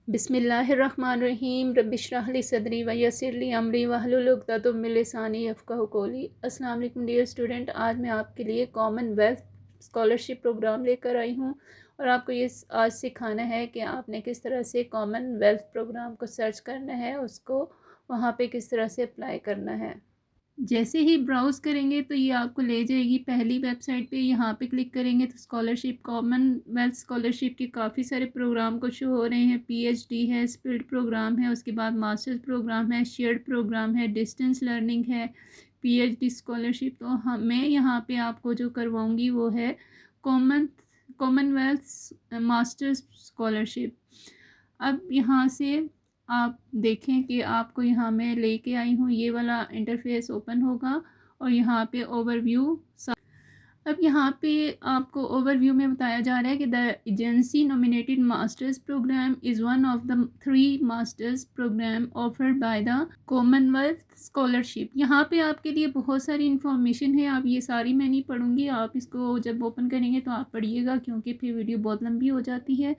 बिस्मिल्लाहिर्रहमानिर्रहीम रब्बिश्रह ली सदरी व यस्सिर ली अमरी वहलुल उक़दतम मिन लिसानी यफ़क़हू क़ौली। अस्सलाम वालेकुम डियर स्टूडेंट, आज मैं आपके लिए कॉमनवेल्थ स्कॉलरशिप प्रोग्राम लेकर आई हूँ और आपको ये आज सिखाना है कि आपने किस तरह से कॉमनवेल्थ प्रोग्राम को सर्च करना है, उसको वहाँ पे किस तरह से अप्लाई करना है। जैसे ही ब्राउज़ करेंगे तो ये आपको ले जाएगी पहली वेबसाइट पे। यहाँ पे क्लिक करेंगे तो स्कॉलरशिप, कॉमनवेल्थ स्कॉलरशिप के काफ़ी सारे प्रोग्राम को शो हो रहे हैं। पीएचडी है, स्किल्ड प्रोग्राम है, उसके बाद मास्टर्स प्रोग्राम है, शेयर्ड प्रोग्राम है, डिस्टेंस लर्निंग है, पीएचडी स्कॉलरशिप। तो हम मैं यहाँ पे आपको जो करवाऊँगी वो है कॉमनवेल्थ मास्टर्स स्कॉलरशिप। अब यहाँ से आप देखें कि आपको यहाँ मैं लेके आई हूँ, ये वाला इंटरफेस ओपन होगा और यहाँ पे ओवरव्यू। अब यहाँ पे आपको ओवरव्यू में बताया जा रहा है कि the agency nominated masters programme is one of the 3 masters programme offered by the Commonwealth scholarship. यहाँ पे आपके लिए बहुत सारी इन्फॉर्मेशन है, आप ये सारी मैं नहीं पढ़ूँगी, आप इसको जब ओपन करेंगे तो आप पढ़िएगा क्योंकि फिर वीडियो बहुत लंबी हो जाती है।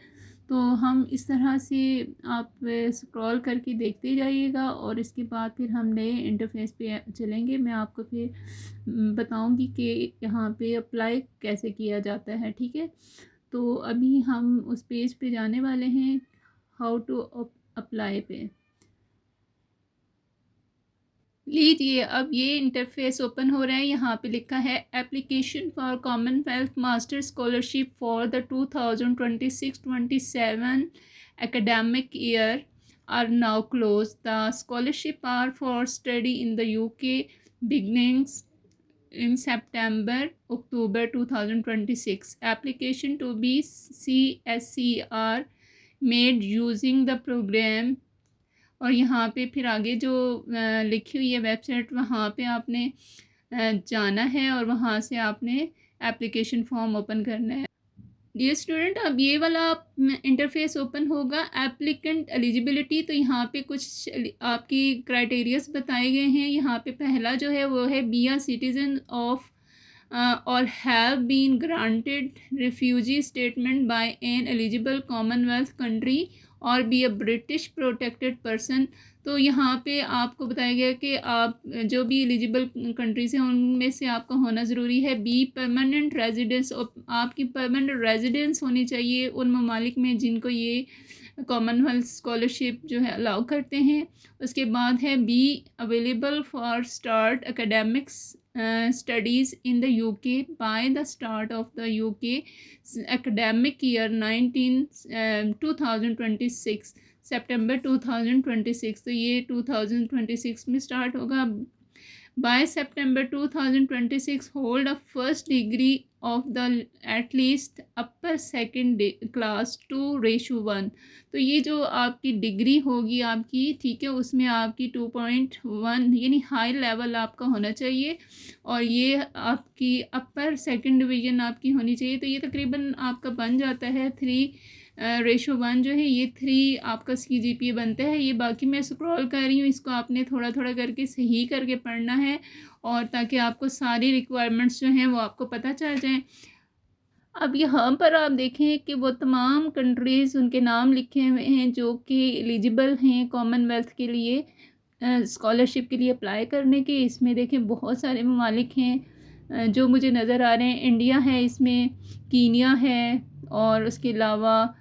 तो हम इस तरह से आप स्क्रॉल करके देखते जाइएगा और इसके बाद फिर हम नए इंटरफेस पे चलेंगे। मैं आपको फिर बताऊंगी कि यहाँ पे अप्लाई कैसे किया जाता है, ठीक है। तो अभी हम उस पेज पे जाने वाले हैं, हाउ टू अप्लाई पे। लीजिए अब ये इंटरफेस ओपन हो रहा है। यहाँ पे लिखा है application for Commonwealth master scholarship for the 2026-27 academic year are now closed. The scholarship are for study in the UK beginnings in September October 2026. Application to be CSCR made using the program। और यहाँ पे फिर आगे जो लिखी हुई है website, वहाँ पे आपने जाना है और वहाँ से आपने एप्लीकेशन फॉर्म ओपन करना है। डियर स्टूडेंट, अब ये वाला इंटरफेस ओपन होगा। एप्लीकेंट एलिजिबिलिटी, तो यहाँ पे कुछ आपकी क्राइटेरियाज बताए गए हैं। यहाँ पे पहला जो है वो है be a citizen of or have been granted refugee statement by an eligible commonwealth country or be a British protected person. तो यहाँ पे आपको बताया गया कि आप जो भी एलिजिबल कंट्रीज़ हैं उनमें से आपका होना ज़रूरी है। बी परमानेंट रेजिडेंस, आपकी परमानेंट रेजिडेंस होनी चाहिए उन ममालिक में जिनको ये कॉमनवेल्थ स्कॉलरशिप जो है अलाउ करते हैं। उसके बाद है be available for start academics studies in the UK by the start of the UK academic year 2026 सितंबर 2026। तो ये 2026 में स्टार्ट होगा। by September 2026 hold a first degree of the at least upper second class 2:1। तो ये जो आपकी degree होगी आपकी, ठीक है, उसमें आपकी 2.1 यानी हाई लेवल आपका होना चाहिए और ये आपकी अपर सेकंड डिवीज़न आपकी होनी चाहिए। तो ये तकरीबन आपका बन जाता है 3:1 जो है, ये 3 आपका CGPA बनता है। ये बाकी मैं स्क्रॉल कर रही हूँ, इसको आपने थोड़ा थोड़ा करके सही करके पढ़ना है और ताकि आपको सारी रिक्वायरमेंट्स जो हैं वो आपको पता चल जाएं। अब यहाँ पर आप देखें कि वो तमाम कंट्रीज़, उनके नाम लिखे हुए हैं जो कि एलिजिबल हैं कॉमनवेल्थ के लिए स्कॉलरशिप के लिए अप्लाई करने के। इसमें देखें बहुत सारे ममालिक हैं जो मुझे नज़र आ रहे हैं। इंडिया है, इसमें कीनिया है और उसके अलावा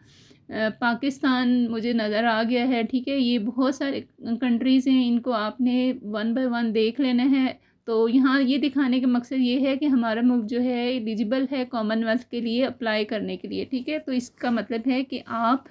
पाकिस्तान मुझे नज़र आ गया है, ठीक है। ये बहुत सारे कंट्रीज़ हैं, इनको आपने 1 बाय 1 देख लेना है। तो यहाँ ये दिखाने का मकसद ये है कि हमारा मुल्क जो है एलिजिबल है कॉमनवेल्थ के लिए अप्लाई करने के लिए, ठीक है। तो इसका मतलब है कि आप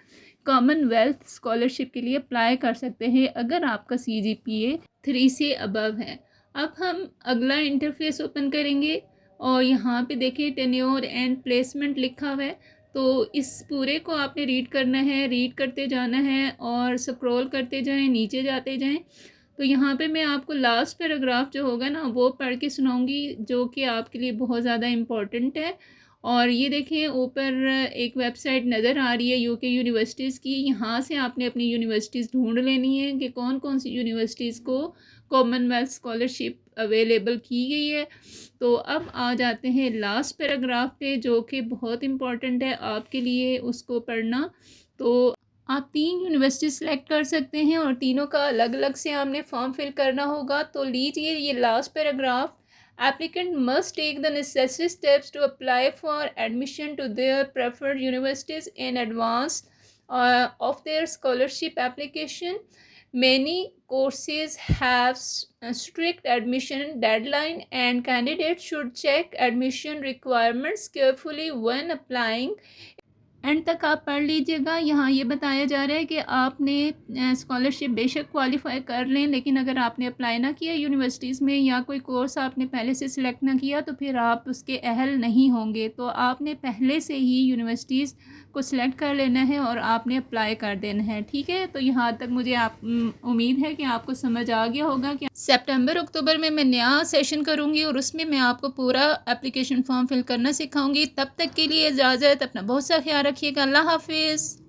कॉमनवेल्थ स्कॉलरशिप के लिए अप्लाई कर सकते हैं अगर आपका CGPA 3 से अबव है। अब हम अगला इंटरफेस ओपन करेंगे और यहाँ पे देखिए टेन्योर एंड प्लेसमेंट लिखा हुआ है। तो इस पूरे को आपने रीड करना है, रीड करते जाना है और स्क्रॉल करते जाएं, नीचे जाते जाएं। तो यहाँ पे मैं आपको लास्ट पैराग्राफ जो होगा ना वो पढ़ के सुनाऊंगी जो कि आपके लिए बहुत ज़्यादा इम्पोर्टेंट है। और ये देखें ऊपर एक वेबसाइट नज़र आ रही है UK यूनिवर्सिटीज़ की। यहाँ से आपने अपनी यूनिवर्सिटीज़ ढूंढ लेनी है कि कौन कौन सी यूनिवर्सिटीज़ को कॉमनवेल्थ स्कॉलरशिप अवेलेबल की गई है। तो अब आ जाते हैं लास्ट पैराग्राफ पे जो कि बहुत इम्पोर्टेंट है आपके लिए उसको पढ़ना। तो आप 3 यूनिवर्सिटी सेलेक्ट कर सकते हैं और तीनों का अलग अलग से आपने फॉर्म फिल करना होगा। तो लीजिए ये last paragraph, applicant must take the necessary steps to apply for admission to their preferred universities in advance of their scholarship application. Many courses have strict admission deadline and candidates should check admission requirements carefully when applying. And तक आप पढ़ लीजिएगा। यहाँ ये बताया जा रहा है कि आपने स्कॉलरशिप बेशक क्वालिफाई कर लें, लेकिन अगर आपने अप्लाई ना किया यूनिवर्सिटीज़ में या कोई कोर्स आपने पहले से सिलेक्ट ना किया तो फिर आप उसके अहल नहीं होंगे। तो आपने पहले से ही यूनिवर्सिटीज़ को सिलेक्ट कर लेना है और आपने अप्लाई कर देना है। ठीक है, तो यहाँ तक मुझे उम्मीद है कि आपको समझ आ गया होगा कि सितंबर अक्टूबर में मैं नया सेशन करूँगी और उसमें मैं आपको पूरा एप्लीकेशन फॉर्म फिल करना सिखाऊंगी। तब तक के लिए इजाज़त, अपना बहुत सा ख्याल रखिएगा। अल्लाह हाफिज़।